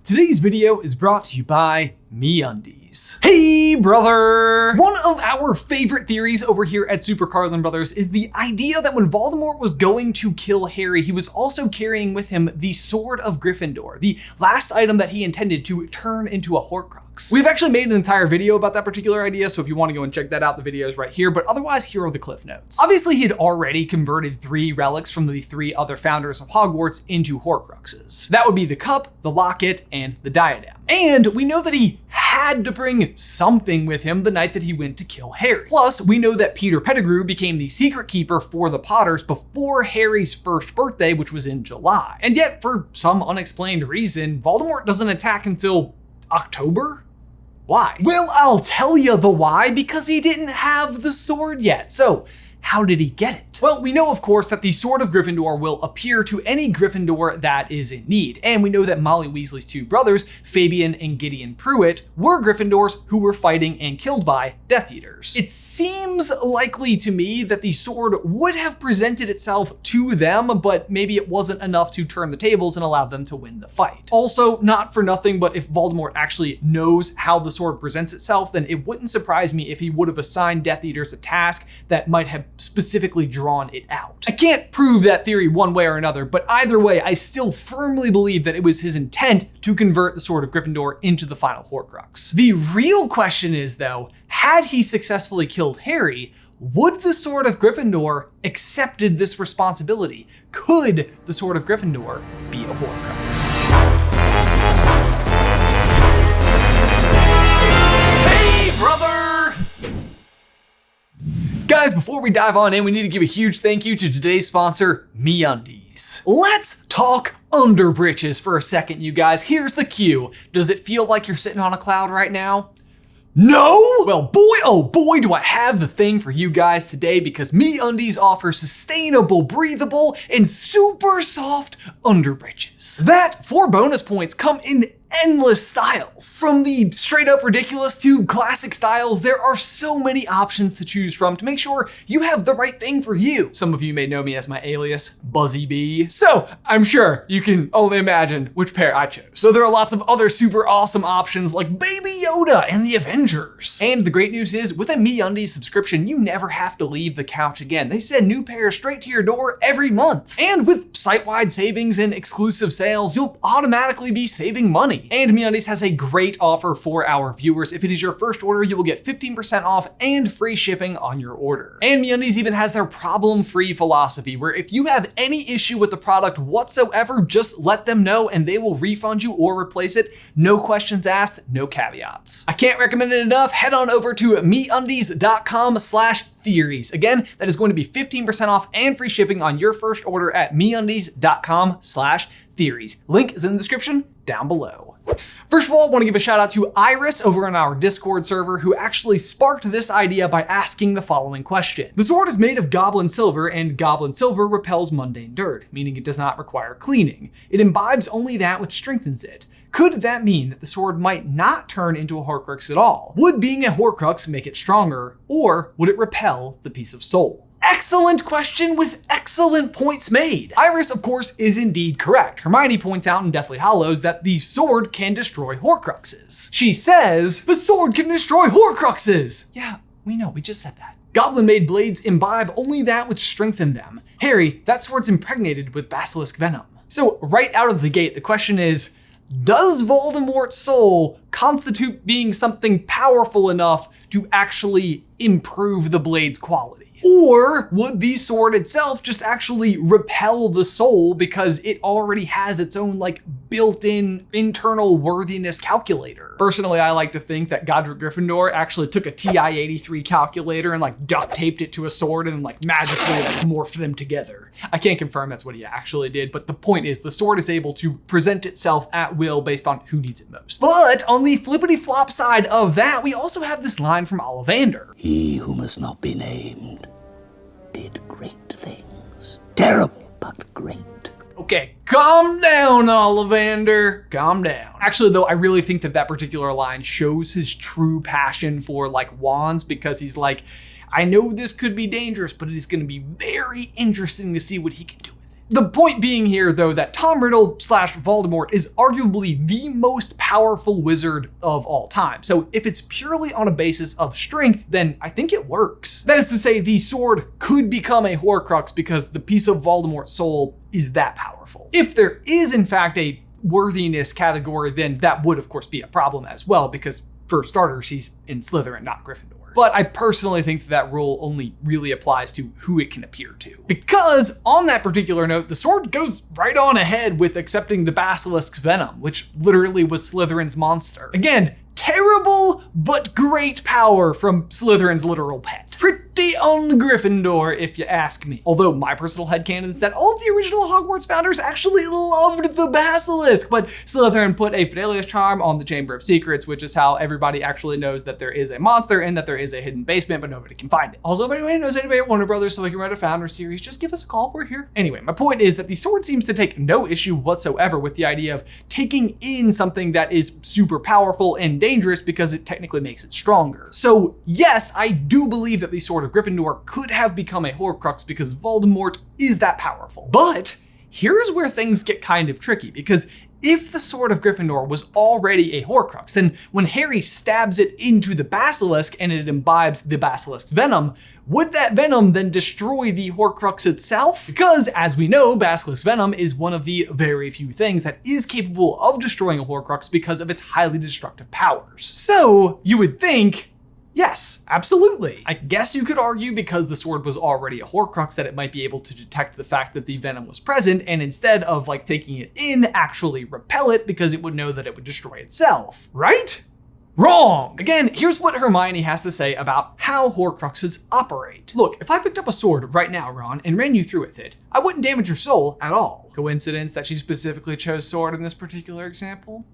Today's video is brought to you by MeUndies. Hey brother! One of our favorite theories over here at SuperCarlinBrothers is the idea that when Voldemort was going to kill Harry, he was also carrying with him the Sword of Gryffindor, the last item that he intended to turn into a Horcrux. We've actually made an entire video about that particular idea, so if you want to go and check that out, the video is right here, but otherwise here are the cliff notes. Obviously, he had already converted 3 relics from the 3 other founders of Hogwarts into Horcruxes. That would be the cup, the locket, and the diadem. And we know that he had to bring something with him the night that he went to kill Harry. Plus, we know that Peter Pettigrew became the secret keeper for the Potters before Harry's first birthday, which was in July. And yet, for some unexplained reason, Voldemort doesn't attack until October? Why? Well, I'll tell you the why, because he didn't have the sword yet. So, how did he get it? Well, we know, of course, that the Sword of Gryffindor will appear to any Gryffindor that is in need. And we know that Molly Weasley's 2 brothers, Fabian and Gideon Pruitt, were Gryffindors who were fighting and killed by Death Eaters. It seems likely to me that the sword would have presented itself to them, but maybe it wasn't enough to turn the tables and allow them to win the fight. Also, not for nothing, but if Voldemort actually knows how the sword presents itself, then it wouldn't surprise me if he would have assigned Death Eaters a task that might have specifically drawn it out. I can't prove that theory one way or another, but either way, I still firmly believe that it was his intent to convert the Sword of Gryffindor into the final Horcrux. The real question is, though, had he successfully killed Harry, would the Sword of Gryffindor accepted this responsibility? Could the Sword of Gryffindor be a Horcrux? Hey, brother! Guys, before we dive on in, we need to give a huge thank you to today's sponsor, MeUndies. Let's talk underbritches for a second, you guys. Here's the cue. Does it feel like you're sitting on a cloud right now? No? Well, boy, oh boy, do I have the thing for you guys today, because MeUndies offers sustainable, breathable, and super soft underbritches that, for bonus points, come in endless styles. From the straight up ridiculous to classic styles, there are so many options to choose from to make sure you have the right thing for you. Some of you may know me as my alias, Buzzy Bee. So I'm sure you can only imagine which pair I chose. So there are lots of other super awesome options like Baby Yoda and the Avengers. And the great news is, with a MeUndies subscription, you never have to leave the couch again. They send new pairs straight to your door every month. And with site-wide savings and exclusive sales, you'll automatically be saving money. And MeUndies has a great offer for our viewers. If it is your first order, you will get 15% off and free shipping on your order. And MeUndies even has their problem-free philosophy, where if you have any issue with the product whatsoever, just let them know and they will refund you or replace it. No questions asked, no caveats. I can't recommend it enough. Head on over to MeUndies.com/theories. Again, that is going to be 15% off and free shipping on your first order at MeUndies.com/theories. Link is in the description down below. First of all, I want to give a shout out to Iris over on our Discord server, who actually sparked this idea by asking the following question. The sword is made of goblin silver, and goblin silver repels mundane dirt, meaning it does not require cleaning. It imbibes only that which strengthens it. Could that mean that the sword might not turn into a Horcrux at all? Would being a Horcrux make it stronger, or would it repel the piece of soul? Excellent question with excellent points made. Iris, of course, is indeed correct. Hermione points out in Deathly Hallows that the sword can destroy Horcruxes. She says, the sword can destroy Horcruxes! Yeah, we know, we just said that. Goblin-made blades imbibe only that which strengthened them. Harry, that sword's impregnated with basilisk venom. So right out of the gate, the question is, does Voldemort's soul constitute being something powerful enough to actually improve the blade's quality? Or would the sword itself just actually repel the soul because it already has its own like built-in internal worthiness calculator? Personally, I like to think that Godric Gryffindor actually took a TI-83 calculator and like duct taped it to a sword and like magically like morphed them together. I can't confirm that's what he actually did, but the point is the sword is able to present itself at will based on who needs it most. But on the flippity-flop side of that, we also have this line from Ollivander. He who must not be named did great things. Terrible, but great. Okay, calm down, Ollivander. Calm down. Actually, though, I really think that that particular line shows his true passion for like wands, because he's like, I know this could be dangerous, but it is going to be very interesting to see what he can do with it. The point being here, though, that Tom Riddle / Voldemort is arguably the most powerful wizard of all time. So if it's purely on a basis of strength, then I think it works. That is to say, the sword could become a Horcrux because the piece of Voldemort's soul is that powerful. If there is, in fact, a worthiness category, then that would, of course, be a problem as well, because for starters, he's in Slytherin, not Gryffindor. But I personally think that rule only really applies to who it can appear to. Because on that particular note, the sword goes right on ahead with accepting the basilisk's venom, which literally was Slytherin's monster. Again, terrible but great power from Slytherin's literal pet. Pretty un-Gryffindor, if you ask me. Although my personal headcanon is that all of the original Hogwarts founders actually loved the basilisk, but Slytherin put a Fidelius charm on the Chamber of Secrets, which is how everybody actually knows that there is a monster and that there is a hidden basement, but nobody can find it. Also, if anybody knows anybody at Warner Brothers so we can write a founder series, just give us a call, we're here. Anyway, my point is that the sword seems to take no issue whatsoever with the idea of taking in something that is super powerful and dangerous because it technically makes it stronger. So yes, I do believe that the Sword of Gryffindor could have become a Horcrux because Voldemort is that powerful. But here's where things get kind of tricky, because if the Sword of Gryffindor was already a Horcrux, then when Harry stabs it into the basilisk and it imbibes the basilisk's venom, would that venom then destroy the Horcrux itself? Because, as we know, basilisk venom is one of the very few things that is capable of destroying a Horcrux because of its highly destructive powers. So, you would think, yes, absolutely. I guess you could argue because the sword was already a Horcrux that it might be able to detect the fact that the venom was present, and instead of like taking it in, actually repel it because it would know that it would destroy itself, right? Wrong! Again, here's what Hermione has to say about how Horcruxes operate. Look, if I picked up a sword right now, Ron, and ran you through with it, I wouldn't damage your soul at all. Coincidence that she specifically chose sword in this particular example?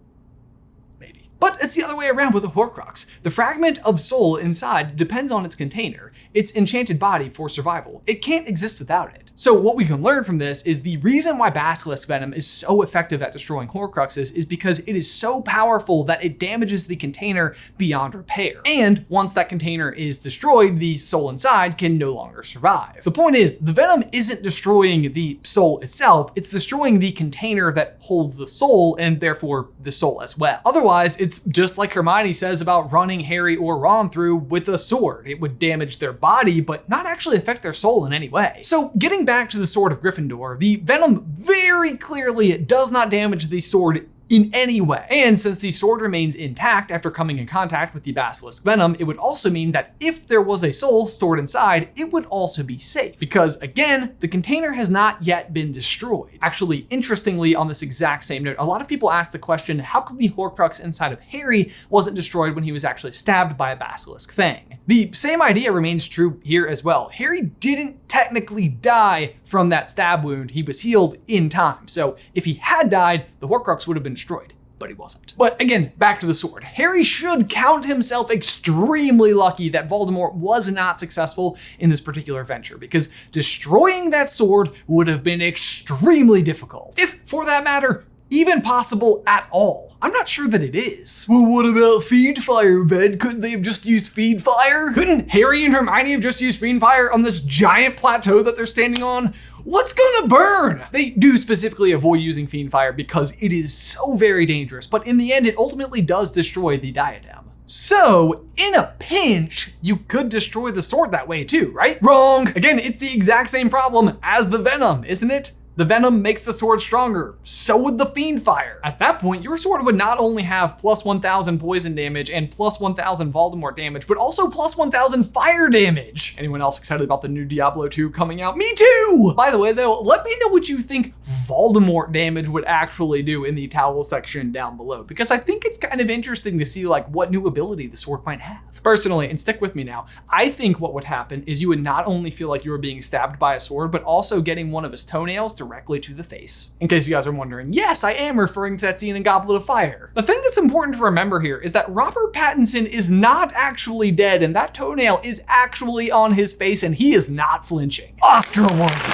Maybe. But it's the other way around with a Horcrux. The fragment of soul inside depends on its container, its enchanted body for survival. It can't exist without it. So what we can learn from this is the reason why basilisk venom is so effective at destroying Horcruxes is because it is so powerful that it damages the container beyond repair. And once that container is destroyed, the soul inside can no longer survive. The point is, the venom isn't destroying the soul itself, it's destroying the container that holds the soul and therefore the soul as well. Otherwise, it's just like Hermione says about running Harry or Ron through with a sword. It would damage their body, but not actually affect their soul in any way. So getting back to the Sword of Gryffindor, the venom very clearly does not damage the sword in any way. And since the sword remains intact after coming in contact with the basilisk venom, it would also mean that if there was a soul stored inside, it would also be safe. Because again, the container has not yet been destroyed. Actually, interestingly, on this exact same note, a lot of people ask the question, how come the Horcrux inside of Harry wasn't destroyed when he was actually stabbed by a basilisk fang? The same idea remains true here as well. Harry didn't technically die from that stab wound, he was healed in time. So if he had died, the Horcrux would have been destroyed, but he wasn't. But again, back to the sword. Harry should count himself extremely lucky that Voldemort was not successful in this particular venture, because destroying that sword would have been extremely difficult. If, for that matter, even possible at all. I'm not sure that it is. Well, what about Fiend Fire, Ben? Couldn't they have just used Fiend Fire? Couldn't Harry and Hermione have just used Fiend Fire on this giant plateau that they're standing on? What's gonna burn? They do specifically avoid using Fiend Fire because it is so very dangerous, but in the end, it ultimately does destroy the diadem. So, in a pinch, you could destroy the sword that way too, right? Wrong! Again, it's the exact same problem as the venom, isn't it? The venom makes the sword stronger, so would the Fiend Fire. At that point, your sword would not only have plus 1000 poison damage and plus 1000 Voldemort damage, but also plus 1000 fire damage. Anyone else excited about the new Diablo 2 coming out? Me too! By the way though, let me know what you think Voldemort damage would actually do in the towel section down below, because I think it's kind of interesting to see like what new ability the sword might have. Personally, and stick with me now, I think what would happen is you would not only feel like you were being stabbed by a sword, but also getting one of his toenails directly to the face. In case you guys are wondering, yes, I am referring to that scene in Goblet of Fire. The thing that's important to remember here is that Robert Pattinson is not actually dead, and that toenail is actually on his face, and he is not flinching. Oscar worthy.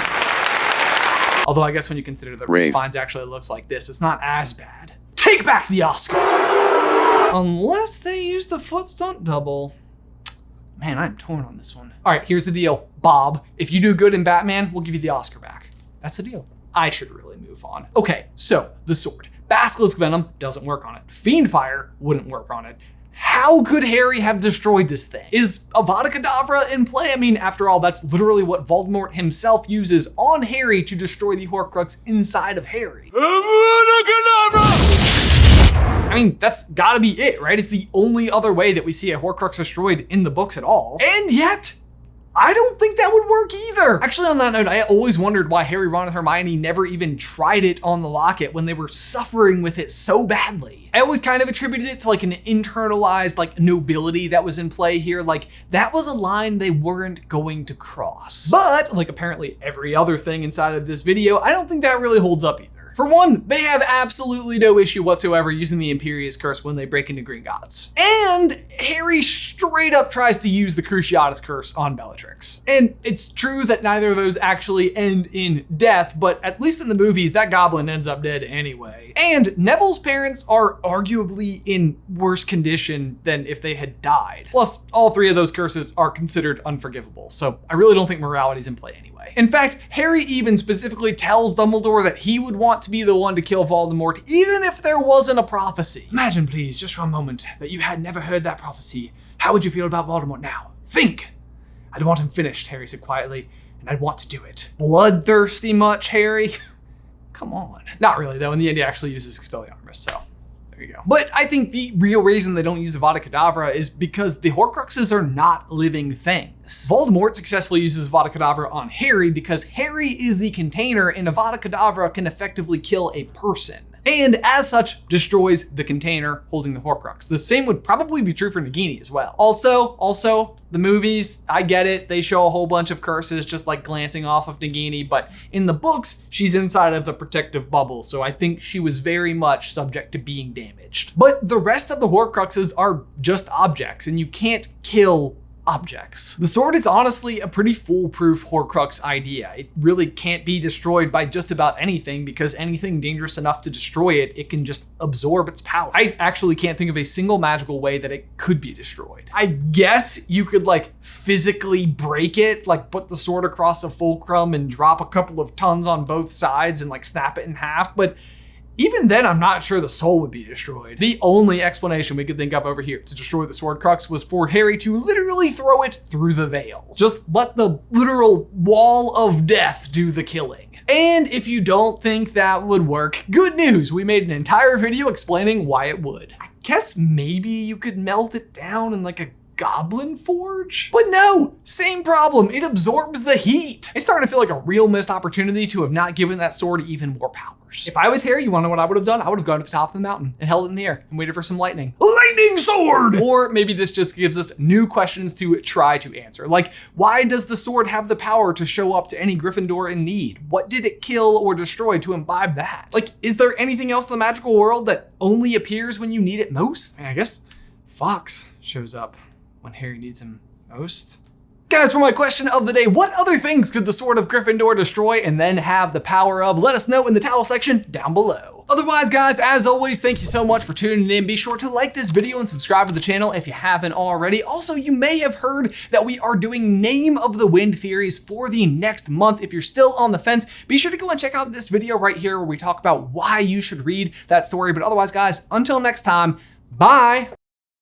Although I guess when you consider that Ralph Fiennes actually looks like this, it's not as bad. Take back the Oscar! Unless they use the foot stunt double. Man, I'm torn on this one. All right, here's the deal. Bob, if you do good in Batman, we'll give you the Oscar back. That's the deal. I should really move on. Okay, so the sword. Basilisk venom doesn't work on it. Fiend fire wouldn't work on it. How could Harry have destroyed this thing? Is Avada Kedavra in play? I mean, after all, that's literally what Voldemort himself uses on Harry to destroy the Horcrux inside of Harry. Avada Kedavra! I mean, that's gotta be it, right? It's the only other way that we see a Horcrux destroyed in the books at all. And yet, I don't think that would work either. Actually, on that note, I always wondered why Harry, Ron, and Hermione never even tried it on the locket when they were suffering with it so badly. I always kind of attributed it to like an internalized like nobility that was in play here. Like that was a line they weren't going to cross. But like apparently every other thing inside of this video, I don't think that really holds up either. For one, they have absolutely no issue whatsoever using the Imperius Curse when they break into Gringotts. And Harry straight up tries to use the Cruciatus Curse on Bellatrix. And it's true that neither of those actually end in death, but at least in the movies, that goblin ends up dead anyway. And Neville's parents are arguably in worse condition than if they had died. Plus, all three of those curses are considered unforgivable, so I really don't think morality's in play anyway. In fact, Harry even specifically tells Dumbledore that he would want to be the one to kill Voldemort, even if there wasn't a prophecy. Imagine, please, just for a moment, that you had never heard that prophecy. How would you feel about Voldemort now? Think! I'd want him finished, Harry said quietly, and I'd want to do it. Bloodthirsty much, Harry? Come on. Not really, though. In the end, he actually uses Expelliarmus, so there you go. But I think the real reason they don't use Avada Kedavra is because the Horcruxes are not living things. Voldemort successfully uses Avada Kedavra on Harry because Harry is the container and Avada Kedavra can effectively kill a person. And as such, destroys the container holding the Horcrux. The same would probably be true for Nagini as well. Also, the movies, I get it, they show a whole bunch of curses just like glancing off of Nagini, but in the books, she's inside of the protective bubble, so I think she was very much subject to being damaged. But the rest of the Horcruxes are just objects, and you can't kill objects. The sword is honestly a pretty foolproof Horcrux idea. It really can't be destroyed by just about anything because anything dangerous enough to destroy it, it can just absorb its power. I actually can't think of a single magical way that it could be destroyed. I guess you could like physically break it, like put the sword across a fulcrum and drop a couple of tons on both sides and like snap it in half, but even then, I'm not sure the soul would be destroyed. The only explanation we could think of over here to destroy the Sword Crux was for Harry to literally throw it through the veil. Just let the literal wall of death do the killing. And if you don't think that would work, good news, we made an entire video explaining why it would. I guess maybe you could melt it down in like a Goblin Forge? But no, same problem, it absorbs the heat. It's starting to feel like a real missed opportunity to have not given that sword even more powers. If I was Harry, you wanna know what I would have done? I would have gone to the top of the mountain and held it in the air and waited for some lightning. Lightning sword! Or maybe this just gives us new questions to try to answer. Like, why does the sword have the power to show up to any Gryffindor in need? What did it kill or destroy to imbibe that? Like, is there anything else in the magical world that only appears when you need it most? And I guess Fox shows up when Harry needs him most. Guys, for my question of the day, what other things could the Sword of Gryffindor destroy and then have the power of? Let us know in the towel section down below. Otherwise, guys, as always, thank you so much for tuning in. Be sure to like this video and subscribe to the channel if you haven't already. Also, you may have heard that we are doing Name of the Wind theories for the next month. If you're still on the fence, be sure to go and check out this video right here where we talk about why you should read that story. But otherwise, guys, until next time, bye.